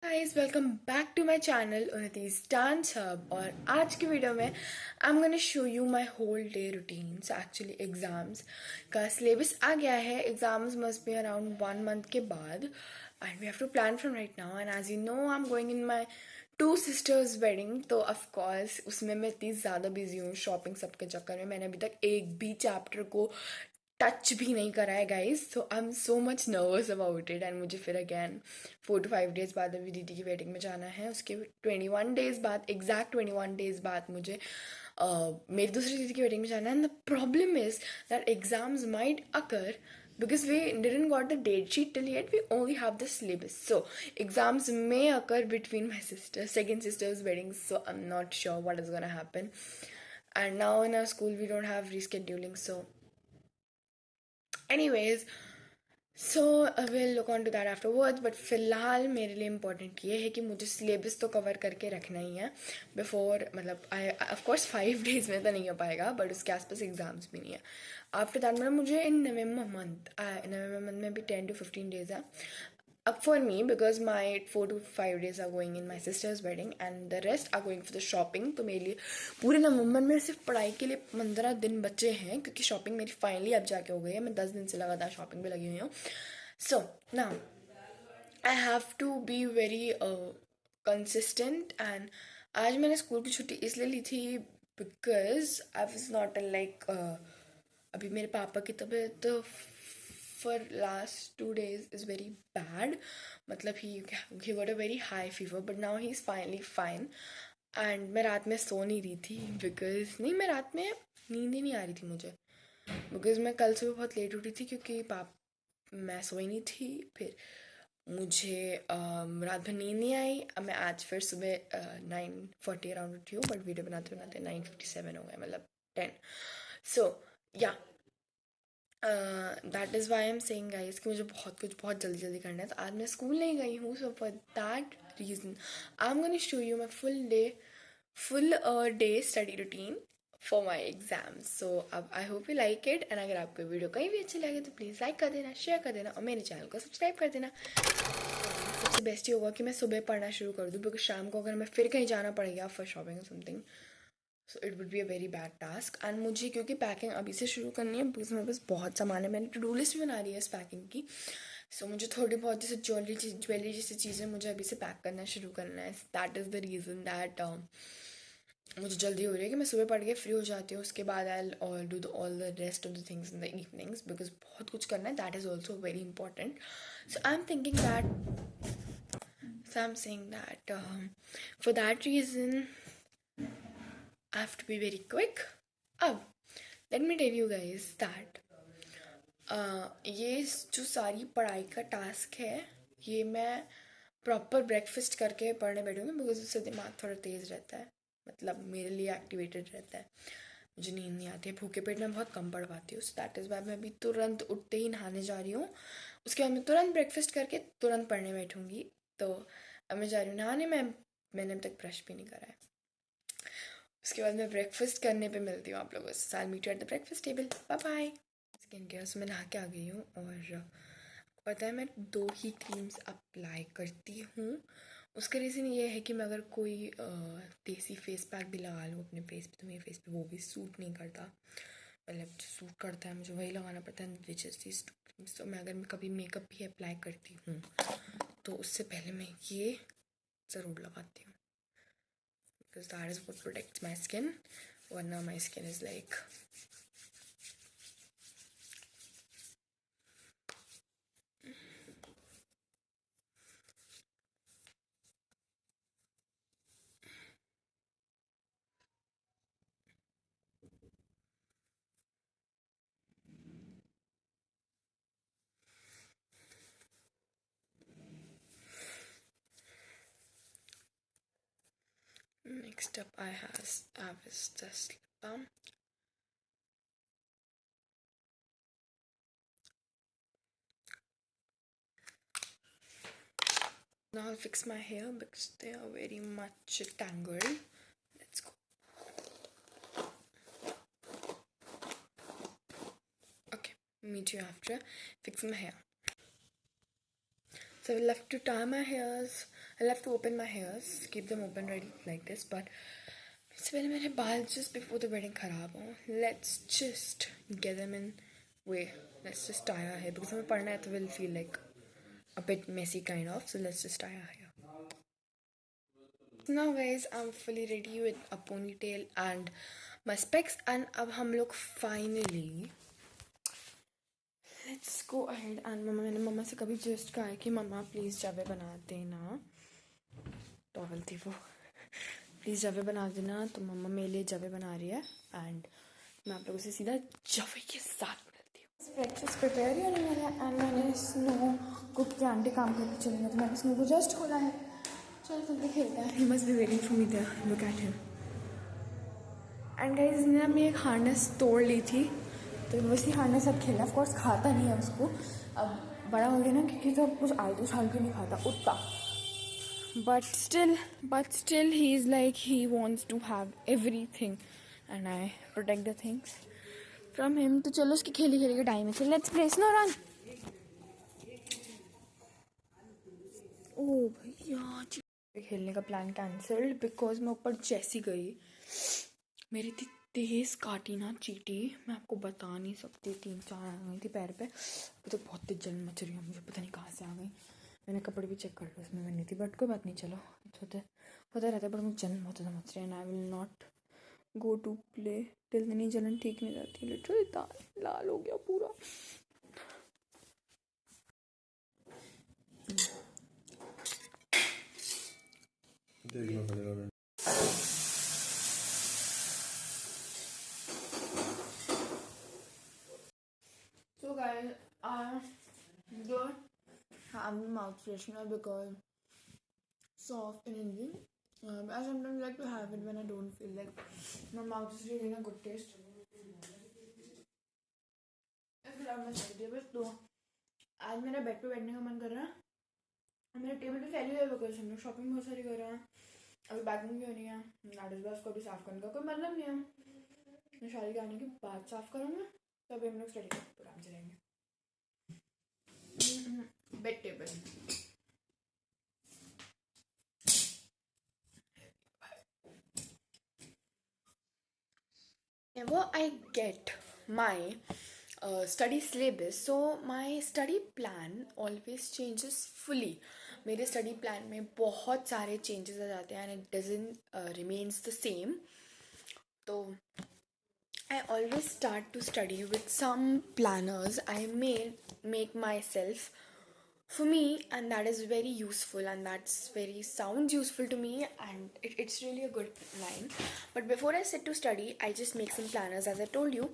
Guys welcome back to my channel Unnati's dance hub. और आज की वीडियो में I am gonna show you my whole day routines. Actually exams का syllabus आ गया है। Exams must be around 1 month के बाद and we have to plan from right now. And as you know I am going in my two sisters wedding, तो of course उसमें मैं इतनी ज़्यादा बिजी हूँ शॉपिंग सबके चक्कर में। मैंने अभी तक एक भी चैप्टर को टच भी नहीं करा है guys, so I am so much nervous about it. And मुझे फिर अगैन 4 to 5 डेज बाद अभी दीदी की वेडिंग में जाना है। उसके 21 डेज बाद, एग्जैक्ट 21 डेज बाद मुझे मेरी दूसरी दीदी की वेडिंग में जाना है। And the problem is that exams might occur because we didn't got the date sheet till yet. We only have the syllabus, so exams may occur between my second sister's weddings, so I'm not sure what is gonna happen. And now in our school we don't have rescheduling, so anyways, so will look on to that afterwards. But फिलहाल मेरे लिए important ये है कि मुझे syllabus तो cover करके रखना ही है बिफोर, मतलब आई ऑफकोर्स 5 डेज में तो नहीं हो पाएगा, बट उसके आसपास एग्जाम्स भी नहीं है। आफ्टर दैट मतलब मुझे इन नवंबर मंथ में भी 10 to 15 डेज है up for me, because my 4 to 5 days are going in my sister's wedding and the rest are going for the shopping. तो मेरे लिए पूरे नवंबर में सिर्फ पढ़ाई के लिए 15 दिन बचे हैं, क्योंकि शॉपिंग मेरी फाइनली अब जाके हो गई है। मैं 10 दिन से लगातार शॉपिंग पे लगी हुई हूँ। So now I have to be very consistent. And आज मैंने स्कूल की छुट्टी इसलिए ली थी because I was not like, अभी मेरे पापा की तबीयत for last 2 days is very bad. मतलब he got a very high fever, but now he's finally fine. And मैं रात में सो नहीं रही थी बिकॉज, नहीं, मैं रात में नींद ही नहीं आ रही थी मुझे, बिकॉज मैं कल सुबह बहुत लेट उठी थी क्योंकि मैं सोई नहीं थी। फिर मुझे रात भर नींद नहीं आई। अब मैं आज फिर सुबह 9:40 अराउंड उठी हूँ, बट वीडियो बनाते बनाते 9:57 हो गया, मतलब 10। सो या that is why I am saying guys कि मुझे बहुत जल्दी जल्दी करना है। तो आज मैं स्कूल नहीं गई हूँ, so for that reason I am gonna show you my full day study routine for my exam. So अब I hope you like it. And अगर आपको वीडियो कहीं भी अच्छी लगे तो प्लीज़ लाइक कर देना, शेयर कर देना और मेरे चैनल को सब्सक्राइब कर देना। सबसे बेस्ट ये होगा कि मैं सुबह पढ़ना शुरू कर दूँ, बिकॉज शाम को अगर मैं फिर कहीं जाना पड़ेगा फॉर शॉपिंग और something, so it would be a very bad task. And मुझे क्योंकि पैकिंग अभी से शुरू करनी है, बिकॉज मेरे पास बहुत सामान है, मैंने टू डू लिस्ट भी बना रही है इस पैकिंग की। सो मुझे थोड़ी बहुत जैसे ज्वेलरी जैसी चीज़ें मुझे अभी से पैक करना शुरू करना है। That is the reason that मुझे जल्दी हो रही है कि मैं सुबह पढ़ के फ्री हो जाती हूँ। उसके बाद I'll do the all the rest of the things in the evenings, because बहुत कुछ करना है। That is also very important. So I am thinking that, so I'm saying that for that reason I have to be very quick. अब let me tell you guys that ये जो सारी पढ़ाई का टास्क है, ये मैं प्रॉपर ब्रेकफास्ट करके पढ़ने बैठूंगी, बिकॉज उससे दिमाग थोड़ा तेज़ रहता है, मतलब मेरे लिए एक्टिवेटेड रहता है। मुझे नींद नहीं आती है, भूखे पेट में बहुत कम पढ़ पाती हूँ। सो दैट इज़ वाई मैं अभी तुरंत उठते ही नहाने जा रही हूँ। उसके बाद मैं तुरंत ब्रेकफास्ट करके तुरंत पढ़ने बैठूंगी। तो अब मैं जा रही हूँ नहाने में। मैंने अब तक ब्रश भी नहीं करा है। उसके बाद मैं ब्रेकफास्ट करने पे मिलती हूँ आप लोगों से। I meet you at the breakfast table. Bye bye. Skin care से मैं नहा के आ गई हूँ और पता है मैं 2 ही क्रीम्स अप्लाई करती हूँ। उसका रीज़न ये है कि मैं अगर कोई देसी फेस पैक भी लगा लूँ अपने फेस पे तो मेरे फेस पे वो भी सूट नहीं करता। मतलब जो सूट करता है मुझे वही लगाना पड़ता है, विच इज़ दिस 2 क्रीम्स। तो मैं अगर कभी मेकअप भी अप्लाई करती हूँ तो उससे पहले मैं ये ज़रूर लगाती हूँ, because that is what protects my skin. Now my skin is like, next up I have is this lip balm. Now I'll fix my hair because they are very much tangled. Let's go. Okay, meet you after fixing my hair. So I left to tie my hairs I'll have to open my hairs, keep them open ready like this, but इससे पहले मेरे बाल just before the wedding खराब हो. Let's just get them in way. Let's just tie our hair because हमें पढ़ना है तो will feel like a bit messy kind of. So let's just tie our hair. Now guys, I'm fully ready with a ponytail and my specs, and अब हम लोग finally let's go ahead and मैंने मम्मा से कभी just कहा है कि मम्मा please जावे बना देना. टॉवल थी वो. प्लीज़ जावे बना देना. तो मम्मा मेरे लिए जावे बना रही है एंड मैं आप लोगों से सीधा जावे के साथ मिलती हूँ. ब्रेकफास्ट प्रिपेयर ही होने वाला है एंड मैंने स्नो को के आंटी काम करके चली गई तो मैंने स्नो को जस्ट खोला है. चलो चलते खेलते हैं. He must be waiting for me there. Look at him. And guys इसने अपनी एक हार्नेस तोड़ ली थी तो वैसी हार्नेस अब खेला. ऑफ कोर्स खाता नहीं है उसको. अब बड़ा हो गया ना क्योंकि तो कुछ आलतू फालतू नहीं खाता उतना. But still he is like he wants to have everything and I protect the things from him. तो चलो उसकी खेली खेली के टाइम है. चलो let's play snow run. ओ भैया खेलने का प्लान कैंसल्ड बिकॉज मैं ऊपर जैसी गई मेरी इतनी तेज़ काटी ना चींटी. मैं आपको बता नहीं सकती. 3-4 आ गई थी पैर पे. अभी तो बहुत तेज जलन मच रही है मुझे. पता नहीं कहाँ से आ गई. मैंने कपड़े भी चेक कर लिया उसमें मैं नहीं थी. बट कोई बात नहीं. चलो होता रहता है. बट मुझे जलन बहुत ज़्यादा मच रही है and I will not go to play till नहीं. जलन ठीक नहीं रहती. लिटरली लाल हो गया पूरा. So guys, I don't have mouth freshener because soft and Indian. I sometimes like to have it when I don't feel like my mouth is really in a good taste. तो आज मेरा bed पे बैठने का मन कर रहा है. मेरा टेबल पे फैली हुई है बिकॉज हम लोग शॉपिंग बहुत सारी कर रहे हैं. अभी बैगिंग भी होनी है. नाडस बस को भी साफ करने का कोई मतलब नहीं है. मैं शादी के आने के बाद साफ करूँगा तभी हम लोग स्टडी करके आराम से रहेंगे. Bed table. Whenever I get my study syllabus, so my study plan always changes fully. मेरे स्टडी प्लान में बहुत सारे चेंजेस आ जाते हैं and it doesn't remains the same. तो I always start to study with some planners I may make myself for me, and that is very useful and that's very sounds useful to me and it's really a good line. But before I sit to study I just make some planners as I told you.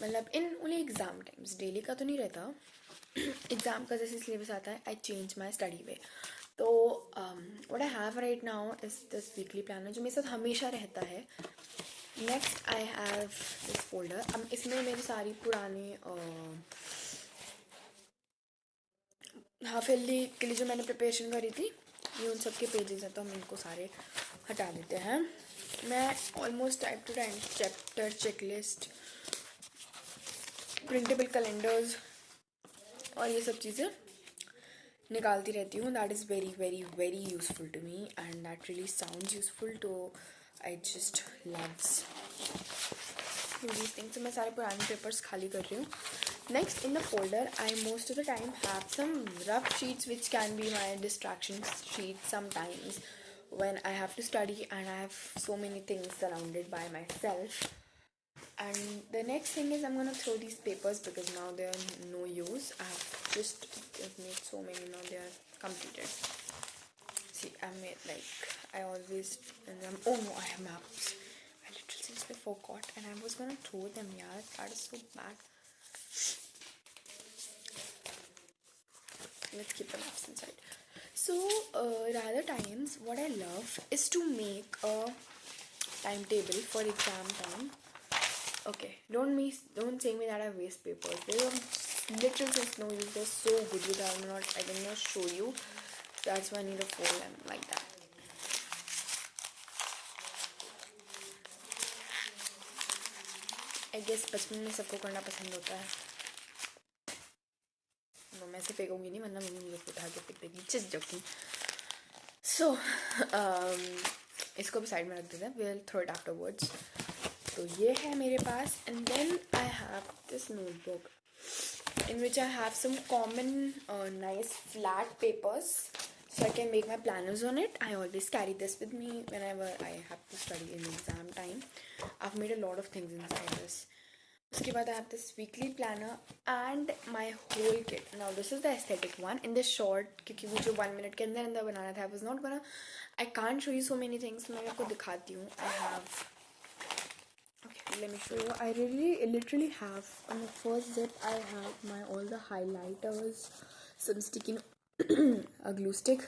मतलब in only exam times. Daily का तो नहीं रहता. Exam का जैसे syllabus आता है I change my study way. तो what I have right now is this weekly planner जो मेरे साथ हमेशा रहता है. Next I have this folder. अब इसमें मेरी सारी पुरानी हाफ ईयरली के लिए जो मैंने प्रिपरेशन करी थी ये उन सब के पेजेस हैं. तो हम इनको सारे हटा देते हैं. मैं almost time to time chapter checklist printable calendars और ये सब चीज़ें निकालती रहती हूँ. That is very very very useful to me and that really sounds useful to. I just loves these things. So मैं सारे पुराने पेपर्स खाली कर रही हूँ. Next in the folder I most of the time have some rough sheets which can be my distraction sheets sometimes when I have to study and I have so many things surrounded by myself. And the next thing is I'm gonna throw these papers because now they are no use. I've made so many. Now they are completed. See, I made like I always oh no, I have maps. I literally forgot and I was gonna throw them. Yeah, that is so bad. Let's keep the maps inside. So rather times what I love is to make a timetable for exam time. Okay, don't say me that I waste papers. They are literal just no use. They're so good with that. I cannot show you. That's why I need to fold them like that. I guess बचपन में सबको करना पसंद होता है. मैं से फेंकूंगी नहीं वरना मम्मी मुझे उठा के फेंक देगी. Just joking. So इसको भी साइड में रख देते हैं, we'll throw it afterwards. तो ये है मेरे पास, and then I have this notebook in which I have some common nice flat papers so I can make my planners on it. I always carry this with me whenever I have to study in exam time. I've made a lot of things inside this. उसके बाद I have this weekly planner and my whole kit. Now this is the aesthetic one. In this short, क्योंकि वो जो 1 minute के अंदर अंदर बनाना था, I was not gonna, I can't show you so many things. मैं आपको दिखाती हूँ. I have, okay, let me show you. I literally have, on the first zip I have my all the highlighters, some sticky a glue stick,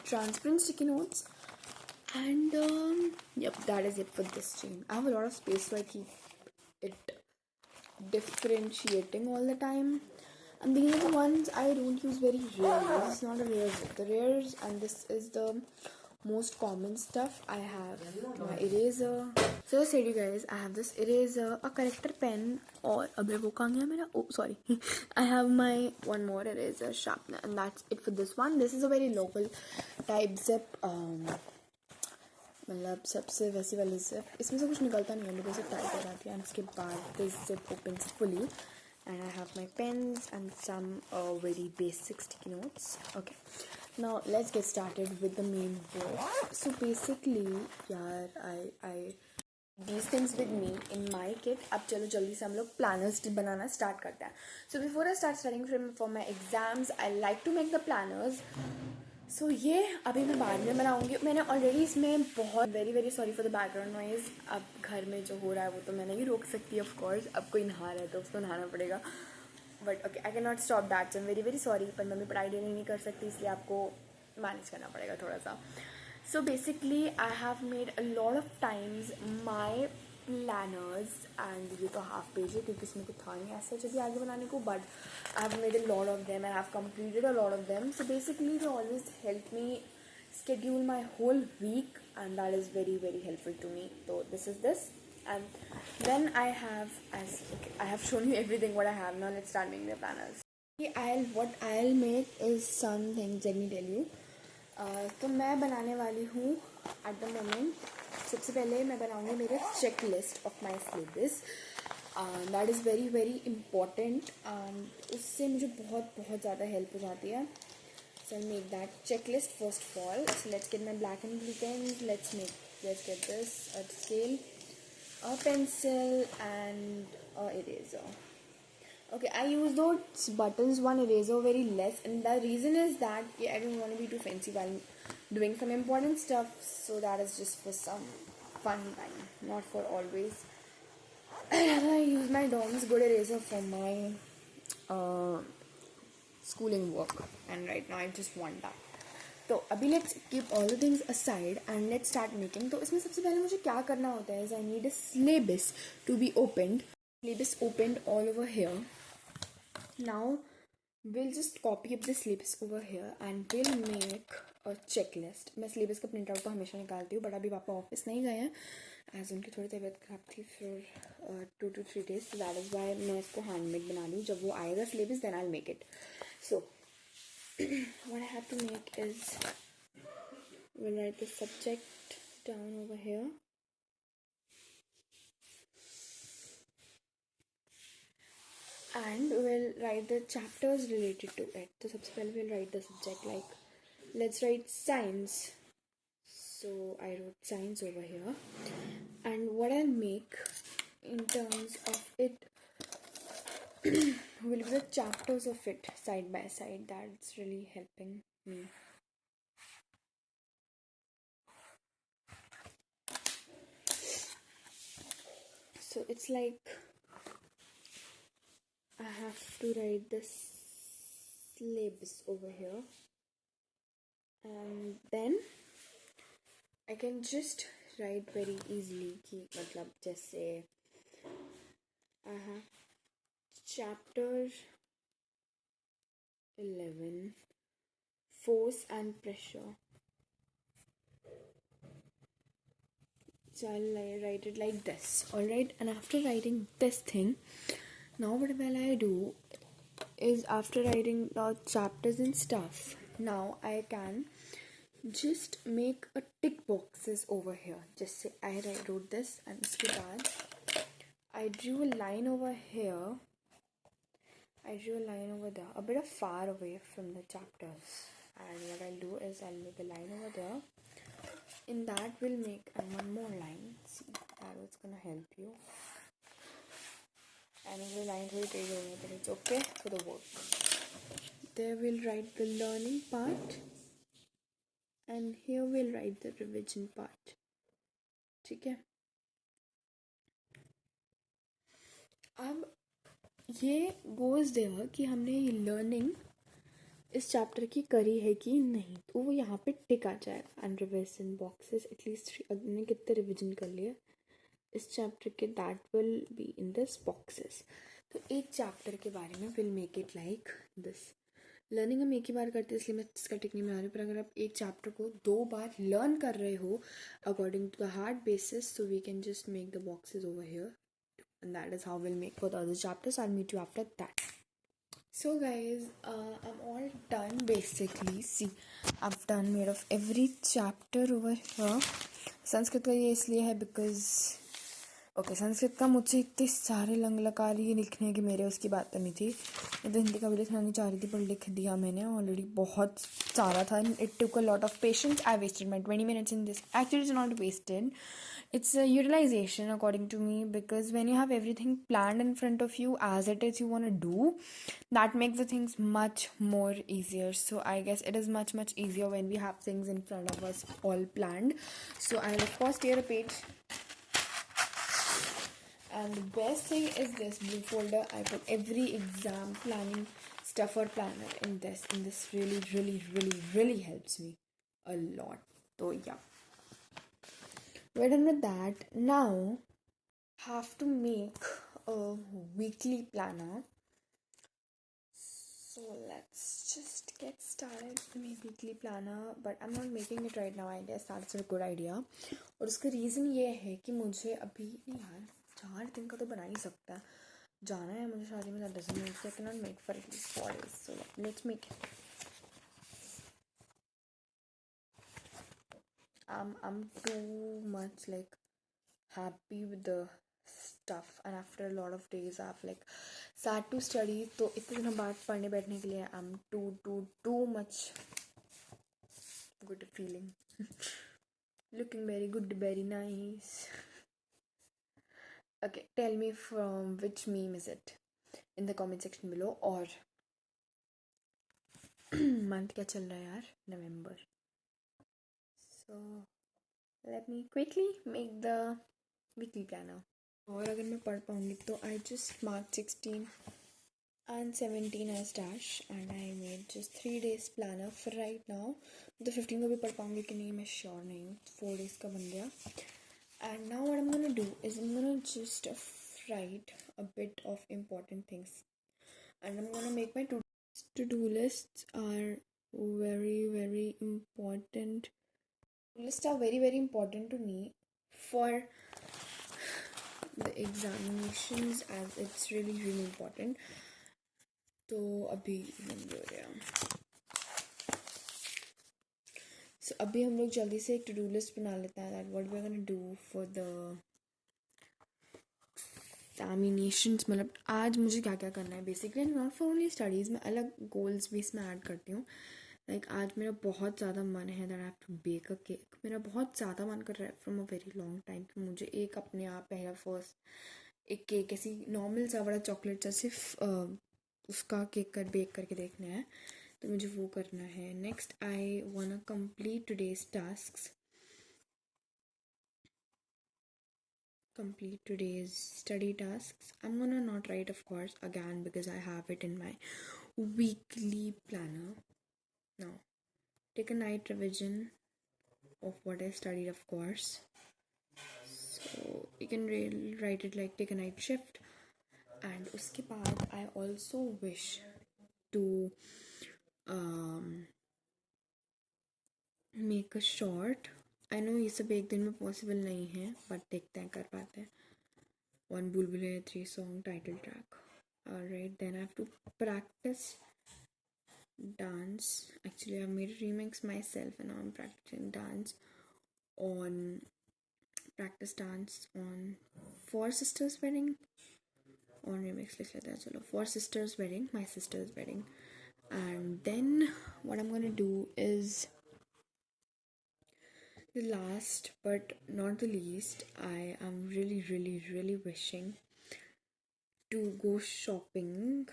transparent sticky notes, and yep, that is it for this chain. I have a lot of space, so I keep it differentiating all the time. And these are the ones I don't use very rarely. This is not a rare zip. The rares, and this is the most common stuff. I have my eraser. So I said, you guys, I have this eraser, a corrector pen, or abhi wo kahan gaya mera? Oh, sorry. I have my one more eraser, sharpener, and that's it for this one. This is a very local type zip. मतलब सबसे वैसी वाली zip, इसमें से कुछ निकलता नहीं है, बिकॉज इट टाइट हो जाती है. एंड उसके बाद this zip opens fully and I have my pens and some very basic sticky notes. Okay, now let's get started with the main work. So basically यार I these things with me in my kit. अब चलो जल्दी से हम लोग planners बनाना start करते हैं. So before I start studying for my exams, I like to make the planners. So ये अभी मैं बाद में बनाऊँगी. मैंने ऑलरेडी इसमें बहुत very sorry for the background noise. अब घर में जो हो रहा है वो तो मैं नहीं रोक सकती ऑफ कोर्स. अब कोई नहा रहा है तो उसको नहाना पड़ेगा. But okay, I can not stop that. So very sorry. पर मम्मी पढ़ाई डेली नहीं कर सकती, इसलिए आपको मैनेज करना पड़ेगा थोड़ा सा. So basically I have made a lot of times my planners, and ये तो हाफ पेज है क्योंकि इसमें कुछ था नहीं ऐसा चाहिए आगे बनाने को, but I have made a lot of them and I have completed a lot of them. So basically they always help me schedule my whole week, and that is very helpful to me. So this is this, and then I have, as okay, I have shown you everything what I have. Now let's start making the planners. What I'll make is some things, let me tell you. तो मैं बनाने वाली हूँ at the moment. सबसे पहले मैं बनाऊँगी मेरे checklist of my syllabus. That is very important. उससे मुझे बहुत ज़्यादा हेल्प हो जाती है. So I make that checklist first of all. So let's get my black and blue pen. Let's get this a scale, a pencil and a eraser. Okay, I use those buttons one eraser very less, and the reason is that I don't want to be too fancy while doing some important stuff, so that is just for some fun time, not for always. I use my Dom's good eraser for my schooling work, and right now I just want that. तो अभी let's keep all the things aside and let's start making. तो इसमें सबसे पहले मुझे क्या करना होता है is I need a syllabus to be opened. Syllabus opened all over here. Now we'll just copy up the syllabus over here and we'll make a checklist. मैं syllabus का प्रिंट आउट तो हमेशा निकालती हूँ, बट अभी पापा office नहीं गए हैं एज उनकी थोड़ी तबीयत खराब थी फिर 2 to 3 days. so that is why मैं इसको हैंडमेड बना लूँ. जब वो आएगा syllabus then I'll make it. So what I have to make is we'll write the subject down over here. And we'll write the chapters related to it. So सबसे पहले we'll write the subject, like let's write science. So I wrote science over here, and what I'll make in terms of it will be the chapters of it side by side. That's really helping me. So it's like I have to write the syllabus over here, and then I can just write very easily कि मतलब जैसे I have chapter 11 force and pressure. So I'll write it like this, alright? And after writing this thing, now what will I do is after writing the chapters and stuff, now I can just make a tick boxes over here. Just say I wrote this, and उसके बाद I drew a line over here. I drew a line over there, a bit of far away from the chapters. And what I'll do is I'll make a line over there. In that we'll make one more line. See, that was gonna help you. And the line will take over, but it's okay for the work. There we'll write the learning part, and here we'll write the revision part. ठीक है. अब ये goes there कि हमने ये learning इस chapter की करी है कि नहीं, तो वो यहाँ पे टिक आ जाएगा. एंड रिविजन बॉक्सेस एटलीस्ट हमने कितने रिविजन कर लिए इस चैप्टर के, that will be in this boxes. तो एक चैप्टर के बारे में will make it like this. Learning हम एक ही बार करते हैं इसलिए मैं इसका टिक नहीं बना रही, पर अगर आप एक चैप्टर को 2 बार लर्न कर रहे हो according to the hard basis, so we can just make the boxes over here, and that is how we'll make for the other chapters. I'll meet you after that. So guys, I'm all done basically. See, I've done made of every chapter over here. Sanskrit का ये इसलिए है because okay Sanskrit का मुझसे इतने सारे lung लकार ही लिखने की मेरे उसकी बात करनी थी. मैं तो हिंदी का भी लिखना नहीं चाह रही थी, पर लिख दिया मैंने ऑलरेडी. बहुत सारा था. It took a lot of patience. I wasted my 20 minutes in this. Actually, it's not wasted. It's a utilization according to me, because when you have everything planned in front of you as it is you want to do, that makes the things much more easier. So I guess it is much easier when we have things in front of us all planned. So I'll of course tear a page. And the best thing is this blue folder. I put every exam planning stuff or planner in this. And this really helps me a lot. So yeah. We're done with that. Now, have to make a weekly planner. So let's just get started with my weekly planner. But I'm not making it right now. I guess that's a good idea. और उसका reason ये है कि मुझे अभी नहीं यार 4 दिन का तो बना ही सकता है. जाना है मुझे शादी में. that doesn't mean I cannot make for at least 4 days. So let's make it. I'm too much like happy with the stuff, and after a lot of days I've like sat to study. तो इतने दिन बाद पढ़ने बैठने के लिए I'm too much good feeling. Looking very good, very nice. Okay, tell me from which meme is it in the comment section below. और month क्या चल रहा है यार? November. So let me quickly make the weekly planner. और अगर मैं पढ़ पाऊँगी तो I just marked 16 and 17 as dash, and I made just 3 days planner for right now. तो 15 को भी पढ़ पाऊँगी कि नहीं मैं श्योर नहीं हूँ. 4 days का बन गया. And now what I'm gonna do is I'm gonna just write a bit of important things, and I'm gonna make my to-do lists are very important. Lists are very important to me for the examinations, as it's really important. तो अभी हो गया. So अभी हम लोग जल्दी से एक to-do list बना लेते हैं that what we're gonna do for the examinations. मतलब आज मुझे क्या क्या करना है basically. Not for only studies. मैं अलग गोल्स भी इसमें ऐड करती हूँ. लाइक आज मेरा बहुत ज़्यादा मन है that I have to bake a cake. मेरा बहुत ज़्यादा मन कर रहा है from a very long time कि मुझे एक अपने आप पहला फर्स्ट एक केक ऐसी नॉर्मल सा बड़ा चॉकलेट सा सिर्फ उसका केक बेक करके देखना है. तो मुझे वो करना है. Next I want complete today's tasks. Complete today's study tasks. I'm gonna not write of course again because I have it in my weekly planner. Now take a night revision of what I studied of course. So you can write it like take a night shift. And uske baad I also wish to make a short. I know ये सब एक दिन में possible नहीं है, but देखते हैं कर पाते हैं. 1 बुलबुले 3 song title track. Alright, then I have to practice dance. Actually, I've made a remix myself and now I'm practicing dance on practice dance on Four Sisters Wedding. On remix लिख लेते हैं चलो. Four Sisters Wedding, my sister's wedding. And then what I'm gonna do is the last but not the least, I am really, really, really wishing to go shopping.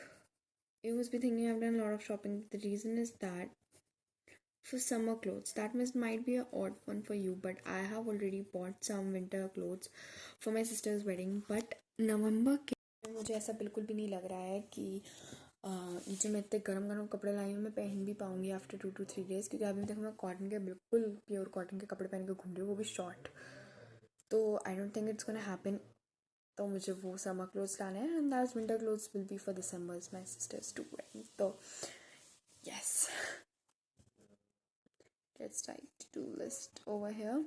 You must be thinking I've done a lot of shopping. The reason is that for summer clothes, that might be an odd one for you, but I have already bought some winter clothes for my sister's wedding. But नवंबर के मुझे ऐसा बिल्कुल भी नहीं लग रहा है कि ये जो मैं इतने गर्म गर्म कपड़े लाई हूँ मैं पहन भी पाऊँगी आफ्टर 2 to 3 days, क्योंकि अभी तक मैं कॉटन के बिल्कुल प्योर कॉटन के कपड़े पहन के घूम रही हूँ, वो भी शॉर्ट. तो I don't think it's gonna happen. तो मुझे वो समर क्लोथ्स लाने हैं and that winter clothes will be for December's my sister's two wedding. तो yes, let's write to-do list over here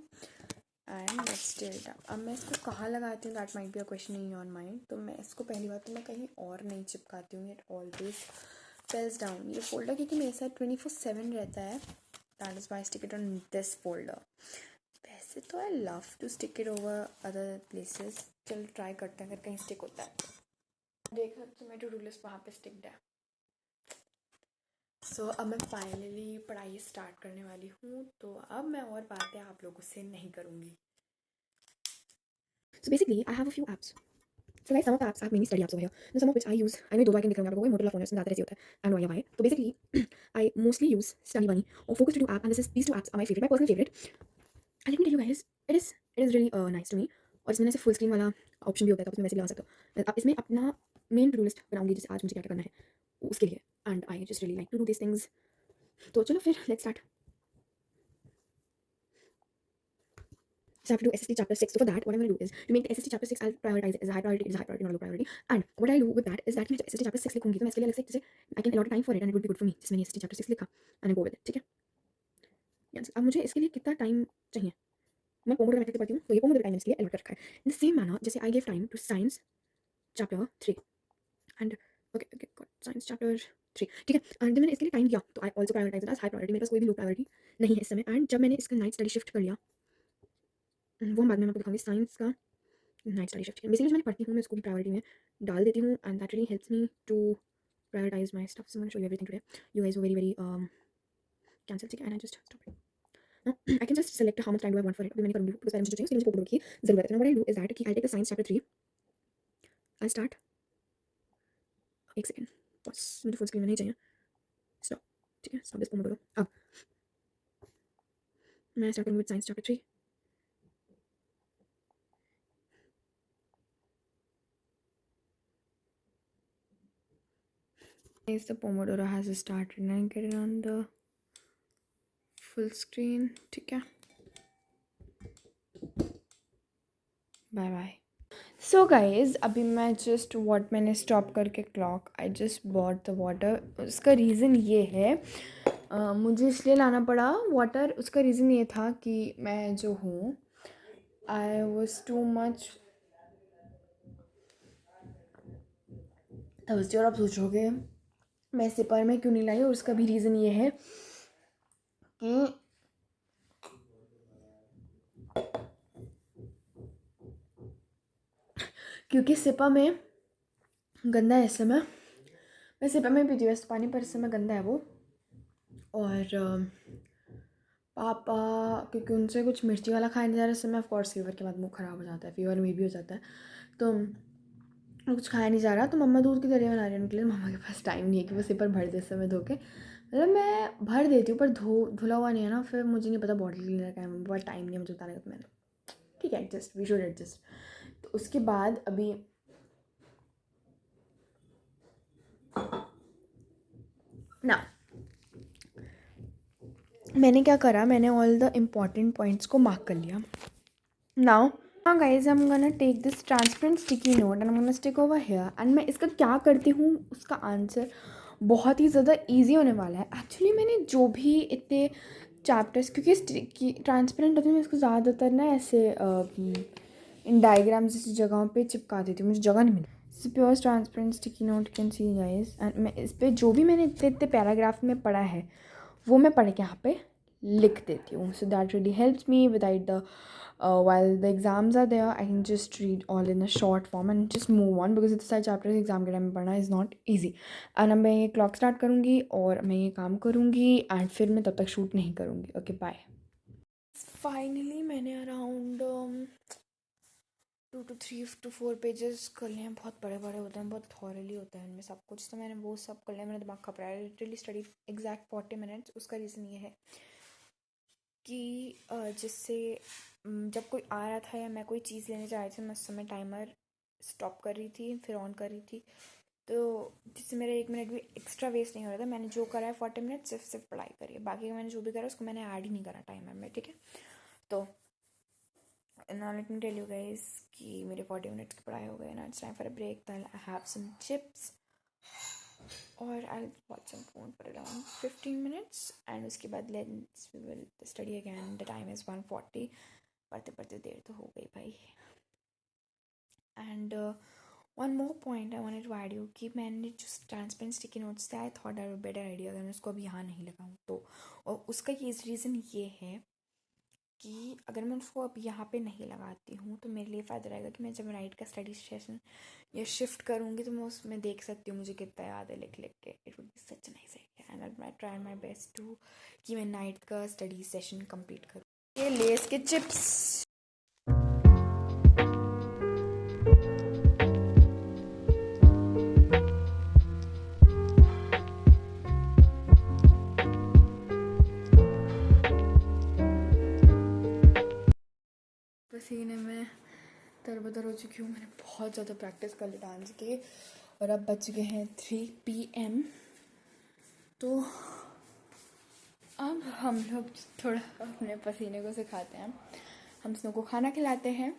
and let's tear it up. अब मैं इसको कहाँ लगाती हूँ, that might be a question in your mind. तो मैं इसको पहली बात तो मैं कहीं और नहीं चिपकाती हूँ, it always falls down. ये फोल्डर क्योंकि मेरे साथ 24/7 रहता है, that is why I stick it on this folder. वैसे तो I love to stick it over other places. चलो ट्राई करते हैं अगर कहीं स्टिक होता है. देखा तो मैं to-do list वहाँ पे स्टिक्ड है. सो अब मैं फाइनली पढ़ाई स्टार्ट करने वाली हूँ, तो अब मैं और बातें आप लोगों से नहीं करूँगी. So basically, I have a few apps. So guys, some of the apps I have mainly study apps over here. Now some of which I use. I know दो बार दिख रहे होंगे आपको, Motorola phone है, उसमें ज़्यादा ऐसे होता है. I know why. So basically, I mostly use Study Bunny or Focus to Do app, and these two apps are my favorite, my personal favorite. And let me tell you guys, it is really nice to me. और इसमें ऐसे full screen वाला option भी होता है, तो आप इसमें वैसे भी लगा सकते हो. अब इसमें अपना मेन टू डू लिस्ट बनाऊंगी, जैसे आज मुझे क्या क्या करना है उसके लिए. And I just really like to do this things. तो चलो फिर let's start. So I have to do SST chapter 6. So for that, what I'm going to do is to make the SST chapter 6, I'll prioritize it as a high priority, not a low priority. And what I'll do with that is that मैं जब SST chapter 6 लिखूंगी तो मैं इसके लिए अलग से जैसे I can allot time for it and it would be good for me. जैसे मैंने SST chapter 6 लिखा and I go with it. ठीक है. Yes. अब मुझे इसके लिए कितना टाइम चाहिए, मैं पोमोडोरो मेथड से पढ़ती हूँ, तो ये पोमोडोरो टाइम इसके लिए allot कर रखा है. In the same manner, जैसे I gave time to science chapter 3 and okay got science chapter 3. ठीक है. एंड जब मैंने इसके लिए टाइम दिया तो I also prioritize it as high priority. मेरे पास कोई भी low priority नहीं है इस समय. एंड जब मैंने इसका नाइट स्टडी शिफ्ट कर लिया, वो हम बाद में मैं आपको दिखाऊंगी. साइंस का नाइट स्टडी शिफ्ट बेसिकली जो मैं पढ़ती हूँ मैं उसको भी प्रायोरिटी में डाल देती हूँ and that really helps me to prioritize my stuff. So I am gonna show you everything today. You guys were very cancel. ठीक है. And I just stop it. I can just select how much time do I want for it. अभी मैंने करूँगी because मुझे चाहिए, मुझे Pomodoro की जरूरत है. What I do is that कि I take the science chapter 3. I start. एक सेकंड बस, मुझे फुल स्क्रीन में नहीं चाहिए. स्टॉप. ठीक है. Stop this Pomodoro. अब मैं स्टार्ट करूँगी with science chapter 3. Yes, the Pomodoro has started and I get it on the full screen. ठीक है. Bye bye. सो गाइज, अभी मैं जस्ट वॉट मैंने स्टॉप करके clock I just bought the water. उसका रीज़न ये है, मुझे इसलिए लाना पड़ा वाटर. उसका रीज़न ये था कि मैं जो हूँ I was too much Thursday. और आप सोचोगे मैं सिपर में क्यों नहीं लाई, और उसका भी रीज़न ये है कि क्योंकि सिपा में गंदा है इस समय. मैं सिपा में पीती हूँ पानी, पर इस समय गंदा है वो. और पापा क्योंकि उनसे कुछ मिर्ची वाला खाया नहीं जा रहा इस समय. ऑफकोर्स फीवर के बाद मुँह ख़राब हो जाता है, फीवर में भी हो जाता है, तो कुछ खाया नहीं जा रहा. तो मम्मा दूध की दलिया बना रही है उनके लिए. मम्मा के पास टाइम नहीं है कि वो सिपर भर दे इस समय धो के. मतलब मैं भर देती हूँ पर धुला हुआ नहीं है ना, फिर मुझे नहीं पता बॉटल क्लीनर का है, मम्मी बहुत टाइम नहीं है मुझे बताने का. तो मैंने ठीक है एडजस्ट, वी शुड एडजस्ट. तो उसके बाद अभी ना मैंने क्या करा, मैंने ऑल द इम्पॉर्टेंट पॉइंट्स को मार्क कर लिया. Now guys I am gonna take this transparent sticky note and I am gonna stick over here. एंड मैं इसका क्या करती हूँ उसका आंसर बहुत ही ज़्यादा ईजी होने वाला है. एक्चुअली मैंने जो भी इतने चैप्टर्स, क्योंकि ट्रांसपेरेंट होते हैं, मैं इसको ज़्यादातर ना ऐसे इन डायग्राम्स जैसी जगहों पे चिपका देती हूँ, मुझे जगह नहीं मिली. Pure transparent sticky note can see guys, and मैं इस पर जो भी मैंने इतने इतने पैराग्राफ में पढ़ा है वो मैं पढ़ के यहाँ पे लिख देती हूँ. So that really helps me without the while the exams are there, I can just read all in a short form and just move on, because इतने सारे चैप्टर्स एग्जाम के टाइम में पढ़ना इज़ नॉट ईजी. एंड अब मैं ये clock start करूँगी और मैं ये काम करूँगी एंड फिर मैं तब तक शूट नहीं करूँगी. Okay bye. फाइनली मैंने अराउंड 2 to 3 to 4 पेजेस कर लिए हैं. बहुत बड़े बड़े होते हैं, बहुत थॉरली होता है इनमें सब कुछ. तो मैंने वो सब कर लिया. मेरा दिमाग खप रहा है. Literally study exact 40 minutes. उसका रीज़न ये है कि जिससे जब कोई आ रहा था या मैं कोई चीज़ लेने जा रही थी, मैं उस समय टाइमर स्टॉप कर रही थी फिर ऑन कर रही थी, तो जिससे मेरा 1 मिनट भी एक्स्ट्रा वेस्ट नहीं हो रहा था. मैंने जो करा है 40 मिनट सिर्फ पढ़ाई करी है. बाकी का मैंने जो भी करा उसको मैंने ऐड ही नहीं करा टाइमर में. ठीक है, तो now let me tell you guys कि मेरे 40 मिनट्स की पढ़ाई हो गई. Now it's time for a break. Then I have some chips और I watch some phone for around 15 minutes and उसके बाद let's we will study again. The time is 1:40. पढ़ते पढ़ते देर तो हो गई भाई. And one more point I wanted to add you कि मैंने जो ट्रांसपेरेंट स्टिकी नोट्स थे, I thought I better idea अगर मैं उसको अभी यहाँ नहीं लगाऊँ तो. और उसका ये रीज़न ये है कि अगर मैं उसको अब यहाँ पे नहीं लगाती हूँ तो मेरे लिए फ़ायदा रहेगा कि मैं जब नाइट का स्टडी सेशन या शिफ्ट करूँगी तो मैं उसमें देख सकती हूँ मुझे कितना याद है लिख लिख के. It would be such nice idea and I try my best to कि मैं नाइट का स्टडी सेशन कंप्लीट करूँ. ये लेस के चिप्स. पसीने में तरबतर हो चुकी हूँ. मैंने बहुत ज़्यादा प्रैक्टिस कर ली डांस की और अब बज गए हैं 3 PM. तो अब हम लोग थोड़ा अपने पसीने को सिखाते हैं. हम स्नो को खाना खिलाते हैं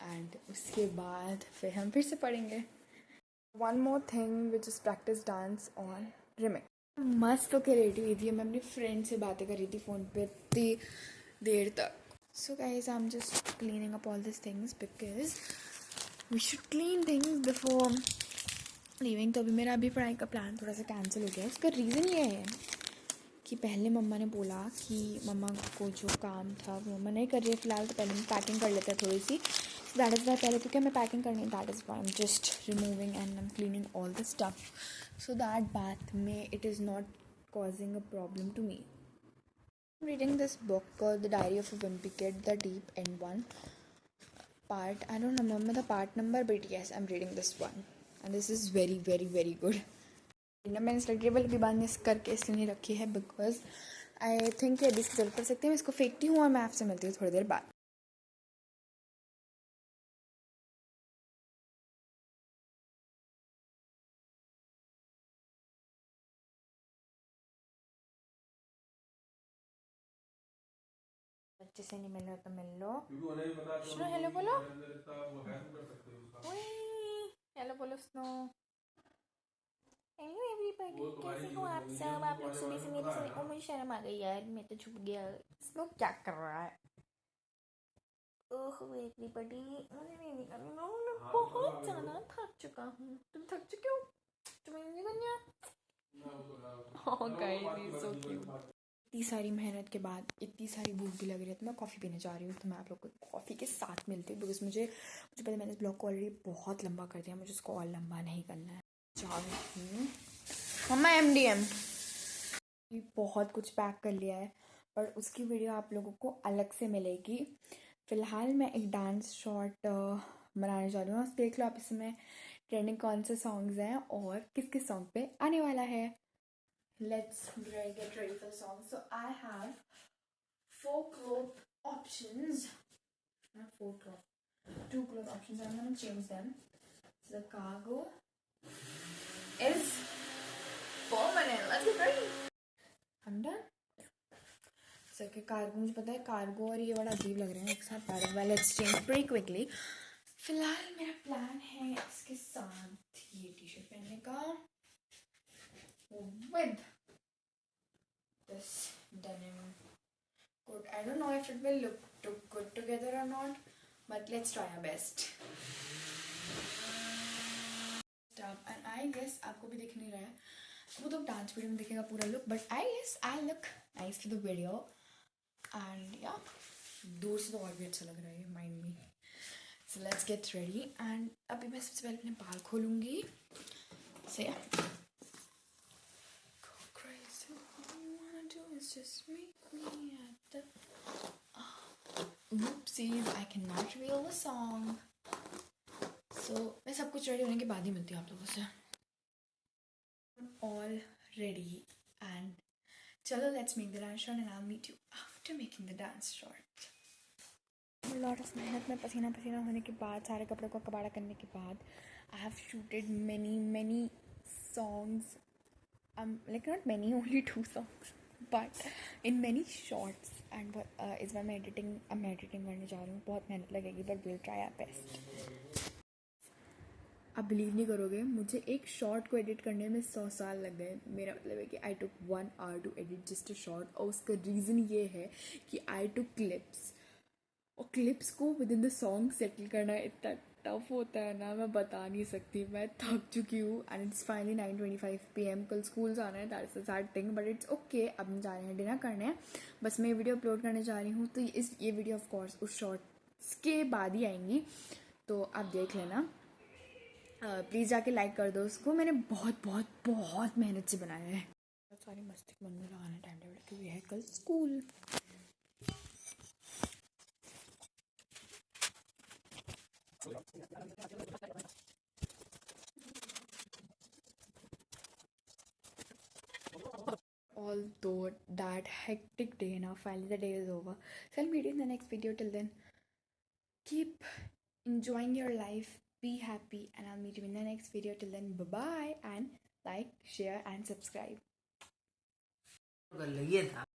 एंड उसके बाद फिर हम फिर से पढ़ेंगे. One more thing which is practice dance on remix. मस्त होकर रेडी हुई थी. मैं अपनी फ्रेंड से बातें कर रही थी फ़ोन पे इतनी देर तक. So guys, I'm just cleaning up all these things because we should clean things before leaving. तो अभी मेरा पढ़ाई का प्लान थोड़ा सा कैंसिल हो गया. उसका रीज़न ये है कि पहले मम्मा ने बोला कि मम्मा को जो काम था वो मम्मा नहीं कर रही है फ़िलहाल, तो पहले मैं पैकिंग कर लेते हैं थोड़ी सी. सो दैट इज़ वाई पहले क्योंकि मैं पैकिंग करनी, that is why I am just removing and I M cleaning all the stuff so that बाद में it is not causing a problem to me. I'm reading this book called The Diary of a Wimpy Kid, the deep end one part. I don't remember the part number, but yes, I'm reading this one. And this is very, very, very good. मैंने study table भी बंद करके इसलिए नहीं रखी है because I think कि अभी इसकी जरूरत पड़ सकती है. मैं इसको फेंकती हूँ और मैं आपसे मिलती हूँ थोड़ी देर बाद. बच्चे से नहीं मिल रहा तो मिल लो. स्नो हेलो बोलो. हेलो बोलो स्नो. हेलो एवरीबॉडी, कैसे हो आप सब. आप लोग सुबह से मेरे से. ओ मुझे शर्म आ गई यार, मैं तो छुप गया. स्नो क्या कर रहा है. ओह एवरीबॉडी, मुझे नहीं निकलना. मैं बहुत ज़्यादा थक चुका हूँ. तुम थक चुके हो. तुम्हें नहीं निकलना. ओह गाइस, सो क्यूट. इतनी सारी मेहनत के बाद इतनी सारी भूख भी लग रही है तो मैं कॉफ़ी पीने जा रही हूँ. तो मैं आप लोग को कॉफ़ी के साथ मिलती हूँ बिकॉज मुझे पता, मैंने इस ब्लॉग को ऑलरेडी बहुत लंबा कर दिया. मुझे उसको और लंबा नहीं करना है. जा रही हूँ मम्मा. MDM बहुत कुछ पैक कर लिया है पर उसकी वीडियो आप लोगों को अलग से मिलेगी. फ़िलहाल मैं एक डांस शॉट बनाने जा रही हूँ. देख लो आप इसमें ट्रेंडिंग कौन से सॉन्ग्स हैं और किस किस सॉन्ग पे आने वाला है. Let's get ready for the song. So I have 4 cloth options. Not 4 cloth. 2 cloth options. I'm gonna change them. So the cargo is permanent. Let's get ready. I'm done. So कि cargo, मुझे पता है cargo और ये बड़ा अजीब लग रहा है एक साथ. well, let's change pretty quickly. फिलहाल मेरा प्लान है इसके साथ ये टी-शर्ट पहनने का with this denim coat. I don't know if it will look good together or not, but let's try our best. up and I guess आपको भी दिख नहीं रहा है, वो तो डांस वीडियो में दिखेगा पूरा look, but I guess I look nice for the video and yeah, दूर से तो और भी अच्छा लग रहा है, mind me. So let's get ready and अभी मैं सबसे पहले अपने बाल खोलूँगी. So yeah. Go crazy, all you wanna do is just meet me at the oopsies, I cannot reveal the song. So मैं सब कुछ रेडी होने के बाद ही मिलती हूँ आप लोगों से. All ready and चलो let's make the dance short and I'll meet you after making the dance short. A lot of मेहनत में पसीना पसीना होने के बाद, सारे कपड़ों को कबाड़ा करने के बाद, I have shooted many songs. Like not many, only 2 songs, but in many shorts and इस बार मैं editing करने जा रही हूँ. बहुत मेहनत लगेगी but we'll try our best. आप बिलीव नहीं करोगे, मुझे एक शॉर्ट को एडिट करने में 100 साल लग गए. मेरा मतलब है कि I took 1 hour to edit just a short, और उसका रीज़न ये है कि आई टुक क्लिप्स, और क्लिप्स को within the song settle करना इतना टफ होता है ना, मैं बता नहीं सकती. मैं थक चुकी हूँ एंड इट्स फाइनली 9:25 PM. कल स्कूल जाना है, that's a sad thing but it's okay. अब हम जा रहे हैं डिनर करने. बस मैं वीडियो अपलोड करने जा रही हूँ, तो ये वीडियो ऑफ कोर्स उस शॉर्ट्स के बाद ही आएंगी, तो आप देख लेना. प्लीज़ जाके लाइक कर दो उसको, मैंने बहुत मेहनत से बनाया है. बहुत सारी मस्ती मन में लगाना टाइम टेबल, क्योंकि है कल school. Although that hectic day, now finally the day is over. So I'll meet you in the next video. Till then, keep enjoying your life, be happy, and I'll meet you in the next video. Till then, bye bye, and like, share, and subscribe.